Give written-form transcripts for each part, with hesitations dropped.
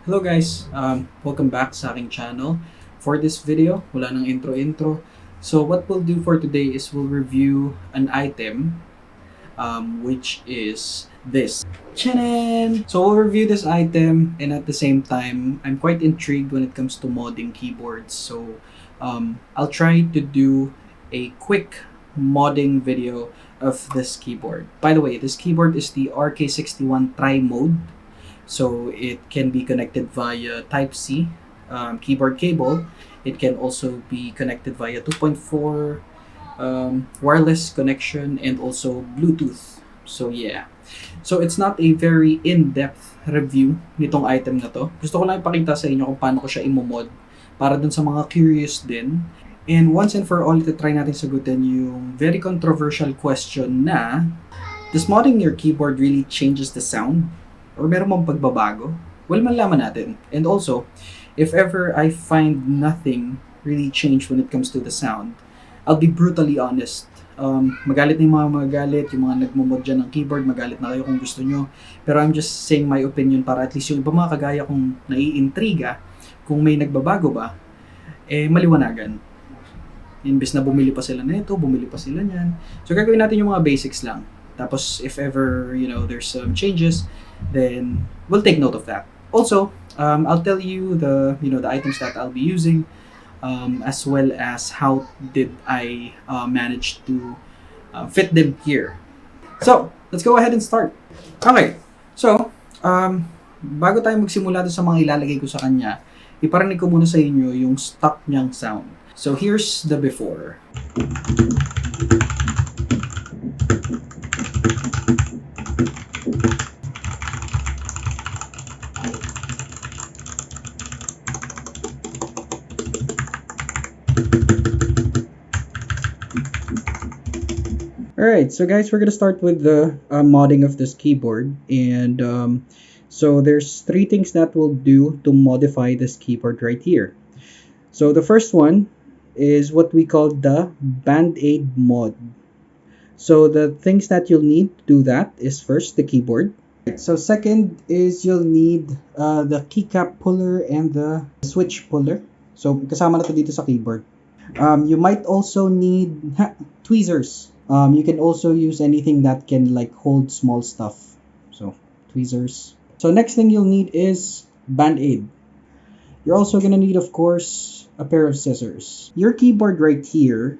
Hello guys, welcome back sa aking channel. For this video, wala nang intro. So what we'll do for today is we'll review an item, which is this. Chanan! So we'll review this item, and at the same time, I'm quite intrigued when it comes to modding keyboards. So I'll try to do a quick modding video of this keyboard. By the way, this keyboard is the RK61 Tri-Mode. So it can be connected via Type-C keyboard cable. It can also be connected via 2.4 wireless connection and also Bluetooth. So yeah. So it's not a very in-depth review nitong item na to. Gusto ko lang ipakita sa inyo kung paano ko siya imomod para dun sa mga curious din. And once and for all, try natin sagutin yung very controversial question na, does modding your keyboard really changes the sound? Or meron mong pagbabago? Well, malaman natin. And also, if ever I find nothing really change when it comes to the sound, I'll be brutally honest. Magalit na yung mga magalit, yung mga nagmumod dyan ng keyboard, magalit na kayo kung gusto nyo. Pero I'm just saying my opinion para at least yung iba mga kagaya kung naiintriga, kung may nagbabago ba, maliwanagan. Imbes na bumili pa sila na ito, bumili pa sila niyan. So gagawin natin yung mga basics lang. Tapos if ever, there's some changes, then we'll take note of that. Also, I'll tell you the items that I'll be using, as well as how did I manage to fit them here. So let's go ahead and start. Okay, so bago tayo magsimula sa mga ilalagay ko sa kanya, iparinig ko muna sa inyo yung stock niyang sound. So here's the before. Alright, so guys, we're gonna start with the modding of this keyboard, and so there's three things that we'll do to modify this keyboard right here. So the first one is what we call the Band-Aid mod. So the things that you'll need to do that is first the keyboard. So second is you'll need the keycap puller and the switch puller. So kasama na to dito sa keyboard. You might also need tweezers. You can also use anything that can hold small stuff. So tweezers. So next thing you'll need is Band-Aid. You're also gonna need, of course, a pair of scissors. Your keyboard right here,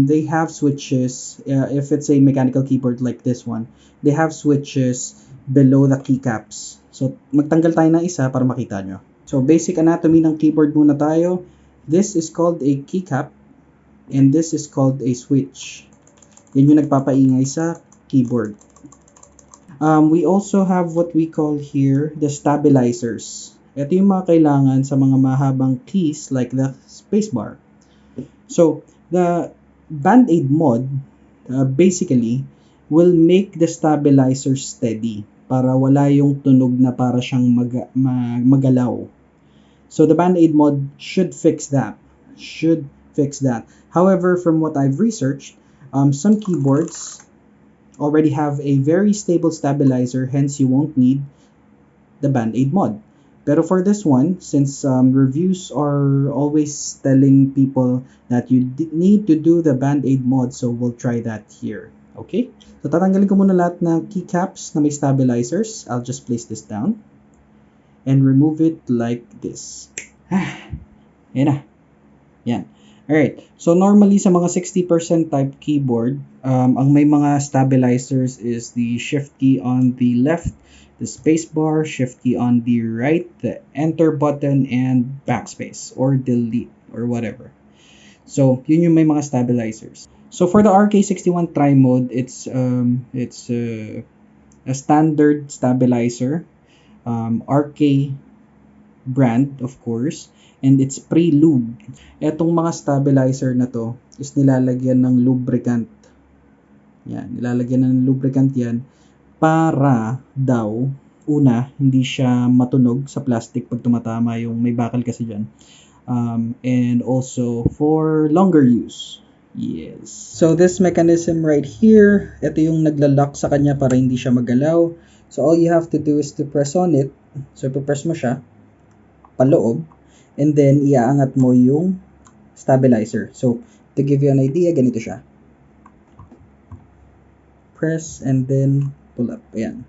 they have switches. If it's a mechanical keyboard like this one, they have switches below the keycaps. So magtanggal tayo ng isa para makita nyo. So basic anatomy ng keyboard muna tayo. This is called a keycap, and this is called a switch. Yan yung nagpapaingay sa keyboard. We also have what we call here the stabilizers. Ito yung mga kailangan sa mga mahabang keys like the spacebar. So the Band-Aid mod basically will make the stabilizer steady para wala yung tunog na para siyang magalaw. So the Band-Aid mod should fix that. However, from what I've researched, some keyboards already have a very stable stabilizer, hence you won't need the Band-Aid mod. Pero for this one, since reviews are always telling people that you need to do the Band-Aid mod, so we'll try that here. Okay? So tatanggalin ko muna lahat ng keycaps na may stabilizers. I'll just place this down and remove it like this. Yan na. Yan. Alright, so normally sa mga 60% type keyboard, ang may mga stabilizers is the shift key on the left, the space bar, shift key on the right, the enter button, and backspace or delete or whatever. So yun yung may mga stabilizers. So for the RK61 Tri-Mode, it's a standard stabilizer, RK brand of course. And it's pre-lube. Etong mga stabilizer na to is nilalagyan ng lubricant. Yan, nilalagyan ng lubricant yan para daw, una, hindi siya matunog sa plastic pag tumatama yung may bakal kasi dyan. And also for longer use. Yes. So this mechanism right here, ito yung naglalak sa kanya para hindi siya magalaw. So all you have to do is to press on it. So ipapress mo siya. paloob, and then iaangat mo yung stabilizer. So, to give you an idea, ganito siya. Press and then pull up. Ayan.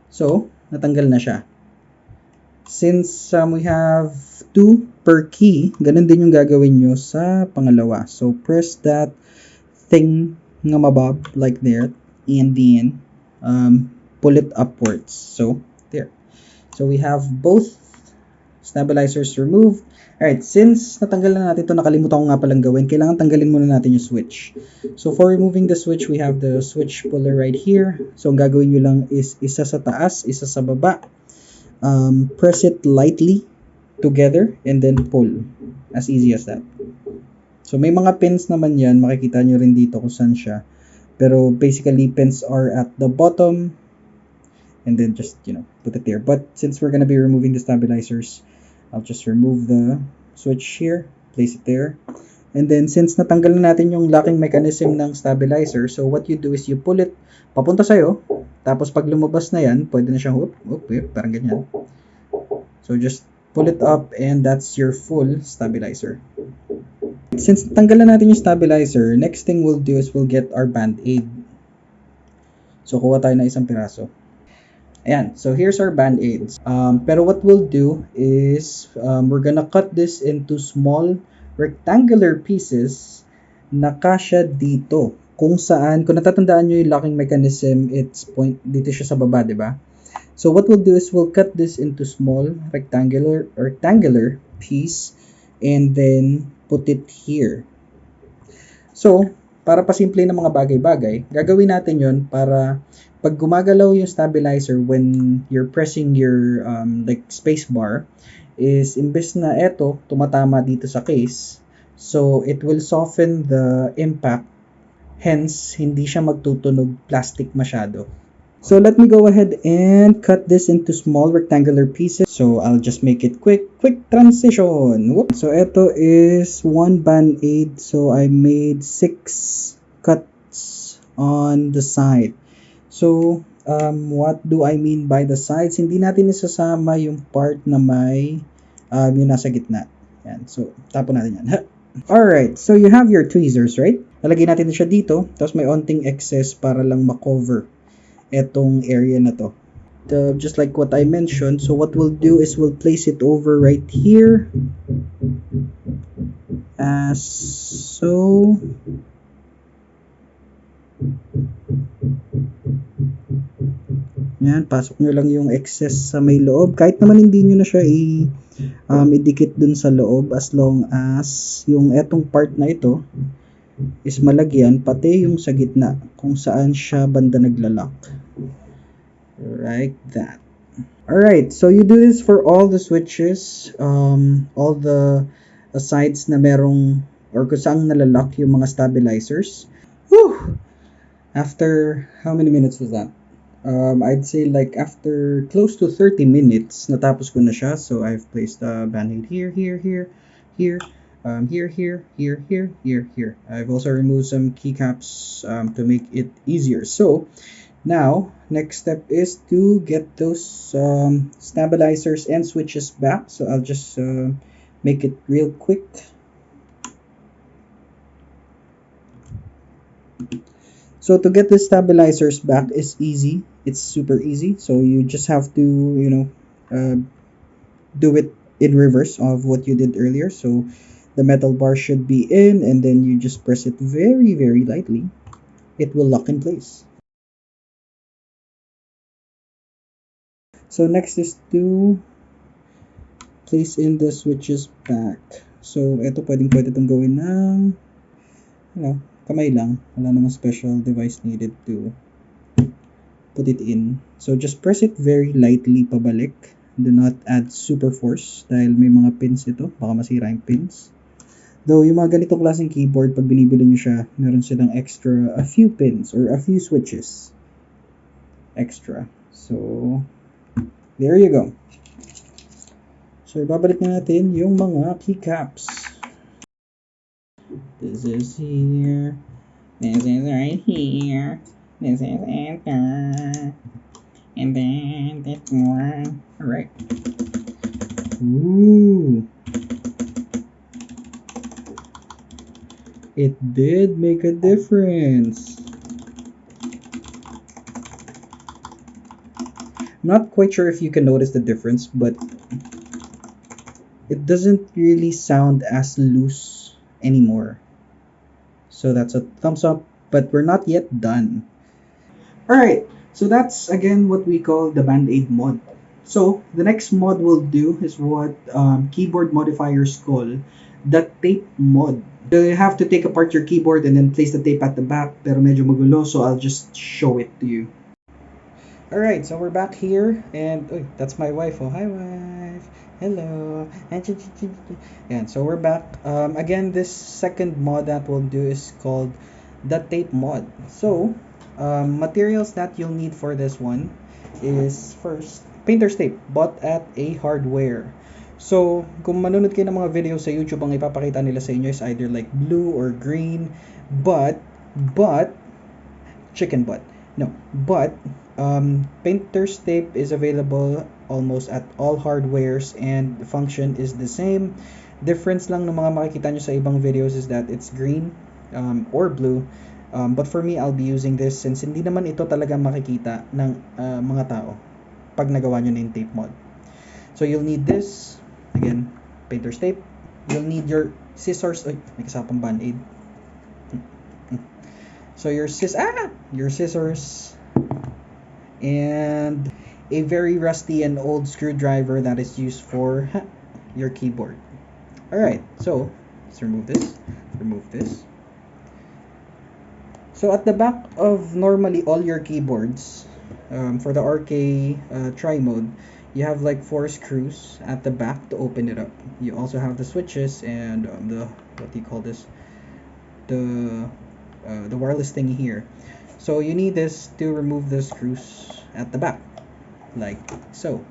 So, natanggal na siya. Since we have 2 per key, ganun din yung gagawin nyo sa pangalawa. So, press that thing nga mabob like there, and then pull it upwards. So, there. So, we have both stabilizers removed. Alright, since natanggal na natin ito, nakalimutan ko nga palang gawin, kailangan tanggalin muna natin yung switch. So, for removing the switch, we have the switch puller right here. So, ang gagawin nyo lang is isa sa taas, isa sa baba. Press it lightly together and then pull. As easy as that. So, may mga pins naman yan. Makikita nyo rin dito kung saan siya. Pero, basically, pins are at the bottom. And then just, put it there. But, since we're gonna be removing the stabilizers, I'll just remove the switch here. Place it there. And then, since natanggal na natin yung locking mechanism ng stabilizer, so what you do is you pull it papunta sa'yo. Tapos, pag lumabas na yan, pwede na siyang, parang ganyan. So, just pull it up and that's your full stabilizer. Since natanggal na natin yung stabilizer, next thing we'll do is we'll get our band-aid. So, kuha tayo na isang piraso. Ayan, so here's our band-aids. Pero what we'll do is we're gonna cut this into small rectangular pieces na kasya dito. Kung saan, kung natatandaan nyo yung locking mechanism, it's dito siya sa baba, di ba? So what we'll do is we'll cut this into small rectangular piece and then put it here. So, para pasimple ng mga bagay-bagay, gagawin natin yon para pag gumagalaw yung stabilizer when you're pressing your like space bar, is imbes na eto tumatama dito sa case, so it will soften the impact, hence hindi siya magtutunog plastic masyado. So let me go ahead and cut this into small rectangular pieces. So I'll just make it quick transition. Whoop. So ito is one band-aid. So I made 6 cuts on the side. So what do I mean by the sides? Hindi natin isasama yung part na may yung nasa gitna. Yan. So tapon natin yan. Alright, so you have your tweezers, right? Lalagyan natin siya dito. Tapos may onting excess para lang makover etong area na to. Just like what I mentioned, so what we'll do is we'll place it over right here as so. Yan, pasok nyo lang yung excess sa may loob. Kahit naman hindi nyo na siya idikit dun sa loob, as long as yung etong part na ito is malagyan, pati yung sa gitna kung saan siya banda naglalak. Like that. Alright, so you do this for all the switches, all the sides na merong, or kung saan nalalak yung mga stabilizers. Whew! After, how many minutes was that? I'd say like after close to 30 minutes, natapos ko na siya. So I've placed a band-aid here, here, here, here. Here. I've also removed some keycaps to make it easier. So now, next step is to get those stabilizers and switches back. So I'll just make it real quick. So to get the stabilizers back is easy. It's super easy. So you just have to, do it in reverse of what you did earlier. So the metal bar should be in, and then you just press it very, very lightly. It will lock in place. So next is to place in the switches back. So ito pwede itong gawin ng kamay lang. Wala namang special device needed to put it in. So just press it very lightly pabalik. Do not add super force dahil may mga pins ito. Baka masira yung pins. Though yung mga ganitong klaseng keyboard, pag binibili nyo siya, meron silang extra, a few pins or a few switches extra. So there you go. So ibabalik na natin yung mga keycaps. This is here. This is right here. This is enter. And then this one. Alright. Ooh. It did make a difference. I'm not quite sure if you can notice the difference, but it doesn't really sound as loose anymore. So that's a thumbs up, but we're not yet done. Alright, so that's again what we call the Band-Aid mod. So the next mod we'll do is what keyboard modifiers call the tape mod. So you have to take apart your keyboard and then place the tape at the back, pero medyo magulo, so I'll just show it to you. Alright, so we're back here, and that's my wife. Oh, hi, wife. Hello. And so we're back. Again, this second mod that we'll do is called the tape mod. So, materials that you'll need for this one is first, painter's tape, bought at a hardware. So, kung manunod kayo ng mga videos sa YouTube, ang ipapakita nila sa inyo is either like blue or green, but, chicken butt. No, but painter's tape is available almost at all hardwares and the function is the same. Difference lang ng mga makikita nyo sa ibang videos is that it's green or blue. But for me, I'll be using this since hindi naman ito talaga makikita ng mga tao pag nagawa nyo na yung tape mod. So you'll need this, again, painter's tape. You'll need your scissors. Ay, may kasapang band-aid. So your scissors and a very rusty and old screwdriver that is used for your keyboard. Alright, so let's remove this. So at the back of normally all your keyboards, for the RK tri mode, you have like 4 screws at the back to open it up. You also have the switches and the, what do you call this, the wireless thingy here. So you need this to remove the screws at the back, like so.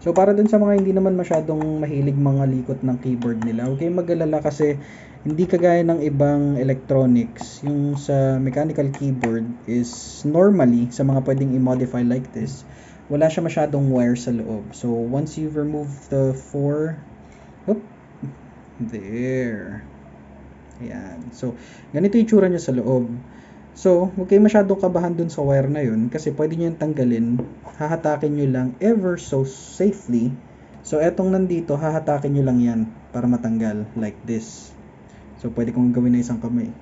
So para dun sa mga hindi naman masyadong mahilig mga likot ng keyboard nila, huwag kayong mag-alala kasi hindi kagaya ng ibang electronics. Yung sa mechanical keyboard is normally, sa mga pwedeng i-modify like this, wala siya masyadong wire sa loob. So once you've removed the 4, there. Ayan. So, ganito yung tsura niya sa loob. So, huwag kayo masyadong kabahan dun sa wire na yun kasi pwede nyo yung tanggalin. Hahatakin nyo lang ever so safely. So, etong nandito, hahatakin nyo lang yan para matanggal like this. So, pwede kong gawin na isang kamay.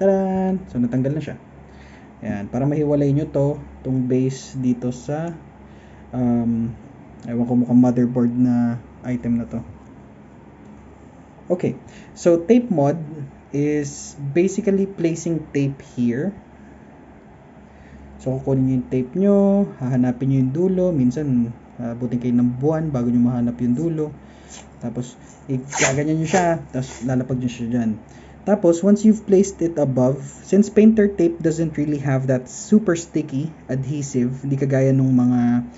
Tadan! So, natanggal na siya. Ayan. Para mahiwalay nyo tong base dito sa ewan ko, mukhang motherboard na item na to. Okay, so tape mod is basically placing tape here. So kukunin nyo yung tape nyo, hahanapin nyo yung dulo. Minsan abutin kayo ng buwan bago nyo mahanap yung dulo. Tapos gaganyan nyo siya, tapos lalapag nyo siya dyan. Tapos once you've placed it above, since painter tape doesn't really have that super sticky adhesive, hindi kagaya nung mga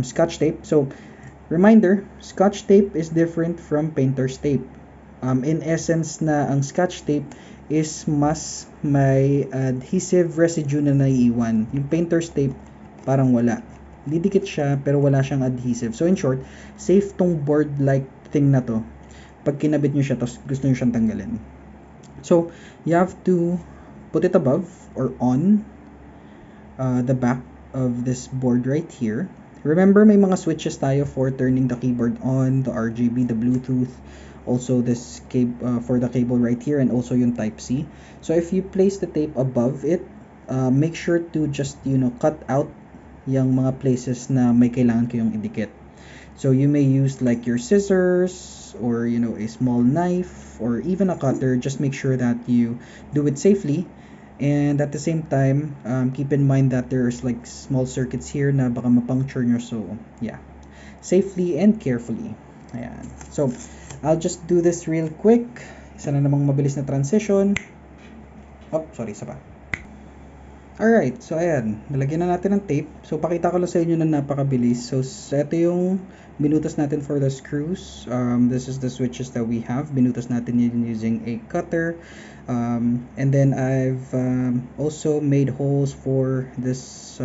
Scotch tape. So, reminder, Scotch tape is different from painter's tape. In essence na ang Scotch tape is mas may adhesive residue na naiiwan. Yung painter's tape, parang wala. Didikit siya, pero wala siyang adhesive. So, in short, safe tong board-like thing na to. Pag kinabit nyo siya, tapos gusto nyo siyang tanggalin. So, you have to put it above or on the back of this board right here. Remember, may mga switches tayo for turning the keyboard on, the RGB, the Bluetooth, also this cable for the cable right here, and also yung Type-C. So if you place the tape above it, make sure to just, cut out yung mga places na may kailangan kayong idikit. So you may use like your scissors or, a small knife or even a cutter. Just make sure that you do it safely. And at the same time, keep in mind that there's like small circuits here na baka mapuncture nyo. So, yeah. Safely and carefully. Ayan. So, I'll just do this real quick. Isa na namang mabilis na transition. Oh, sorry, isa pa. Alright, so ayan, nalagyan na natin ng tape. So pakita ko lang sa inyo na napakabilis. So ito yung binutas natin for the screws. This is the switches that we have. Binutas natin yun using a cutter. And then I've also made holes for this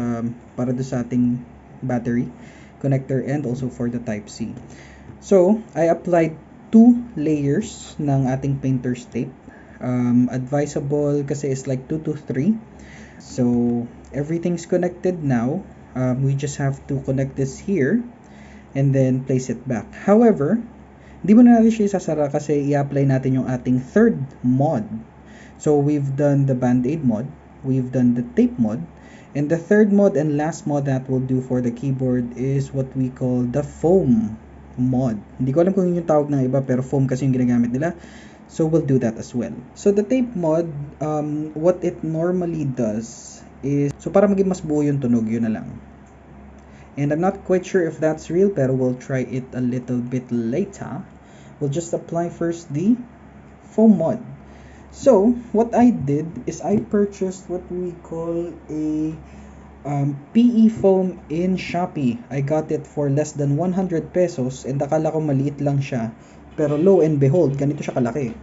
para do sa ating battery connector and also for the type C. So I applied 2 layers ng ating painter's tape. Advisable kasi is like 2 to 3. So everything's connected now. We just have to connect this here and then place it back. However, di mo na natin siya isasara kasi i-apply natin yung ating third mod. So we've done the band-aid mod, we've done the tape mod, and the third mod and last mod that we'll do for the keyboard is what we call the foam mod. Hindi ko alam kung yun yung tawag ng iba, pero foam kasi yung ginagamit nila. So we'll do that as well. So the tape mod, what it normally does is, so para maging mas buo yung tunog, yun na lang. And I'm not quite sure if that's real, pero we'll try it a little bit later. We'll just apply first the foam mod. So what I did is I purchased what we call a PE foam in Shopee. I got it for less than 100 pesos and akala ko maliit lang siya. Pero lo and behold, ganito siya kalaki.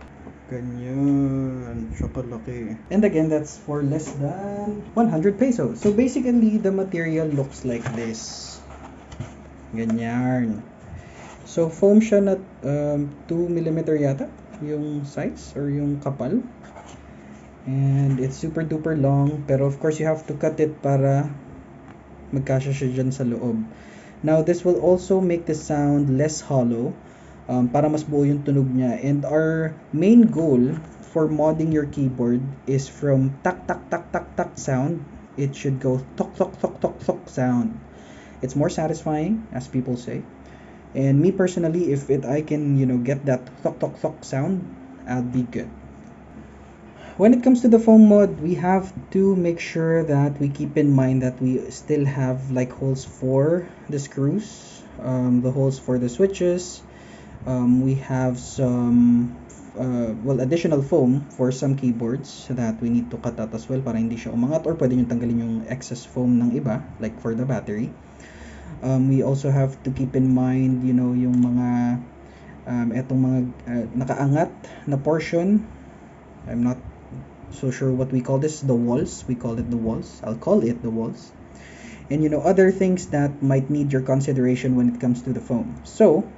Ganyan, siya kalaki. And again, that's for less than 100 pesos. So basically, the material looks like this. Ganyan. So foam siya na 2mm yata yung size or yung kapal. And it's super duper long, pero of course you have to cut it para magkasya siya dyan sa loob. Now this will also make the sound less hollow, para mas buo yung tunog niya. And our main goal for modding your keyboard is from tak tak tak tak tak sound, it should go tok tok tok tok tok sound. It's more satisfying, as people say. And me personally, if I can get that tok tok tok sound, I'll be good. When it comes to the foam mod, we have to make sure that we keep in mind that we still have like holes for the screws, the holes for the switches. We have some additional foam for some keyboards that we need to cut out as well para hindi siya umangat, or pwede nyo tanggalin yung excess foam ng iba like for the battery. We also have to keep in mind yung mga etong mga nakaangat na portion. I'm not so sure what we call this, the walls. We call it the walls. I'll call it the walls. And other things that might need your consideration when it comes to the foam. So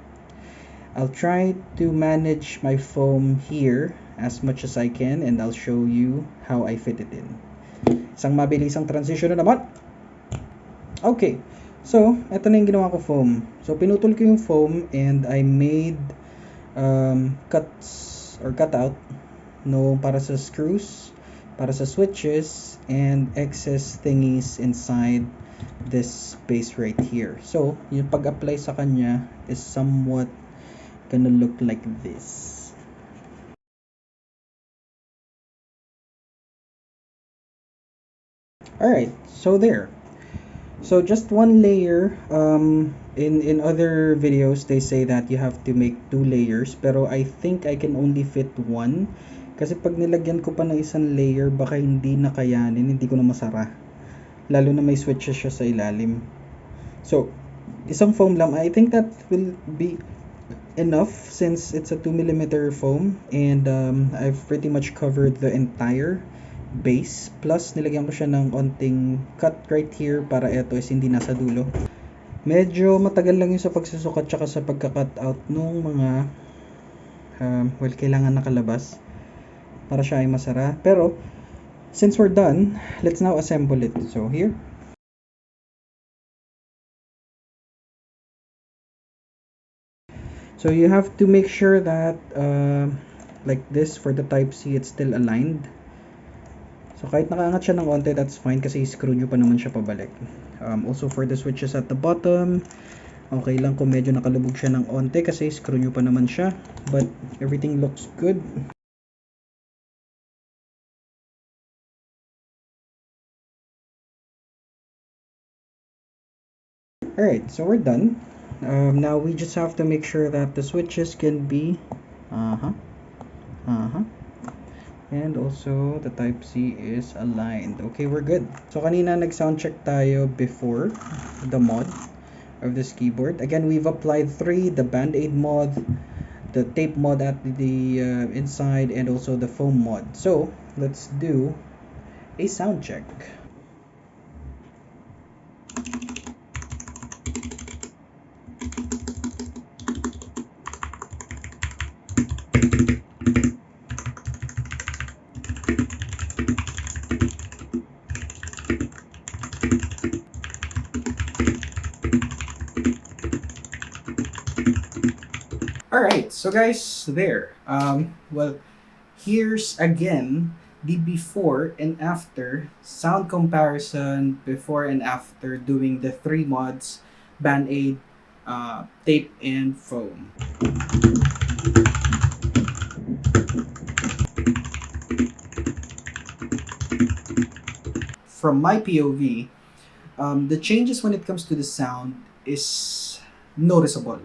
I'll try to manage my foam here as much as I can, and I'll show you how I fit it in. Isang mabilisang transition na naman. Okay, so ito na yung ginawa ko foam. So pinutol ko yung foam and I made cuts or cutout para sa screws, para sa switches, and excess thingies inside this space right here. So yung pag-apply sa kanya is somewhat gonna look like this. Alright, so there. So just one layer. In other videos they say that you have to make 2 layers, pero I think I can only fit 1 kasi pag nilagyan ko pa ng isang layer baka hindi na kayanin, hindi ko na masara, lalo na may switches siya sa ilalim. So isang foam lang, I think that will be enough since it's a 2mm foam, and I've pretty much covered the entire base, plus nilagyan ko siya ng onting cut right here para ito is hindi nasa dulo. Medyo matagal lang yung sa pagsusukat tsaka sa pagka-cut out nung mga kailangan nakalabas para siya ay masara. Pero since we're done, let's now assemble it. So here, so you have to make sure that like this for the type C, it's still aligned. So kahit nakaangat siya ng onte, that's fine kasi screw nyo pa naman siya pabalik. Also for the switches at the bottom, okay lang kung medyo nakalubog siya ng onte kasi screw nyo pa naman siya, but everything looks good. Alright, so we're done. Now we just have to make sure that the switches can be And also, the Type-C is aligned. Okay, we're good. So, kanina nag-sound check tayo before the mod of this keyboard. Again, we've applied 3, the Band-Aid mod, the tape mod at the inside, and also the foam mod. So, let's do a sound check. All right, so guys, there. Well, here's again the before and after sound comparison before and after doing the 3 mods, Band-Aid, tape, and foam. From my POV, the changes when it comes to the sound is noticeable.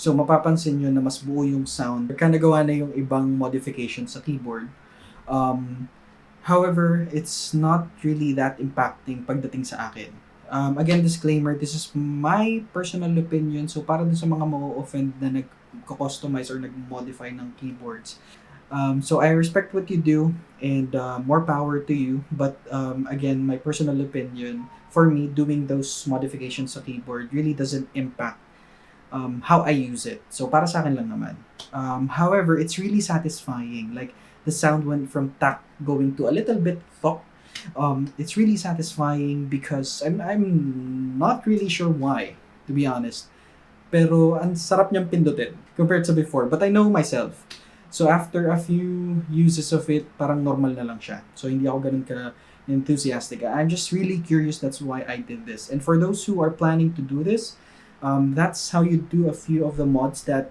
So mapapansin nyo na mas buo yung sound. Kind nagawa na yung ibang modification sa keyboard. However, it's not really that impacting pagdating sa akin. Again, disclaimer, this is my personal opinion. So para dun sa mga ma-offend na nag-customize or nag-modify ng keyboards. So I respect what you do and more power to you. But again, my personal opinion, for me, doing those modifications sa keyboard really doesn't impact how I use it. So para sa akin lang naman. However, it's really satisfying. Like the sound went from tack going to a little bit thok. It's really satisfying because I'm not really sure why, to be honest. Pero ang sarap niyang pindutin compared sa before. But I know myself. So after a few uses of it, parang normal na lang siya. So hindi ako ganun ka enthusiastic. I'm just really curious. That's why I did this. And for those who are planning to do this, that's how you do a few of the mods that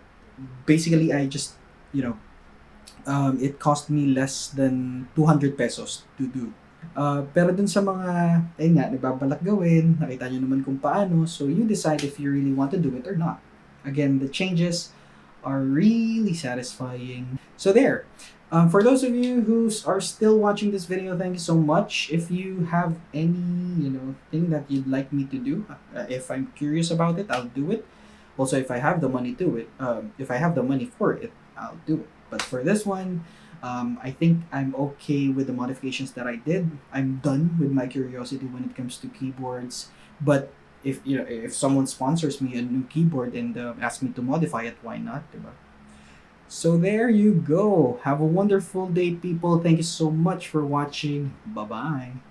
basically I just, it cost me less than 200 pesos to do. Pero dun sa mga, ayun nga, nagbabalak gawin, nakita nyo naman kung paano, so you decide if you really want to do it or not. Again, the changes are really satisfying. So there. For those of you who are still watching this video, thank you so much. If you have any, thing that you'd like me to do, if I'm curious about it, I'll do it. Also, if I have the money to it, if I have the money for it, I'll do it. But for this one, I think I'm okay with the modifications that I did. I'm done with my curiosity when it comes to keyboards. But if someone sponsors me a new keyboard and asks me to modify it, why not, diba? So there you go. Have a wonderful day, people. Thank you so much for watching. Bye-bye.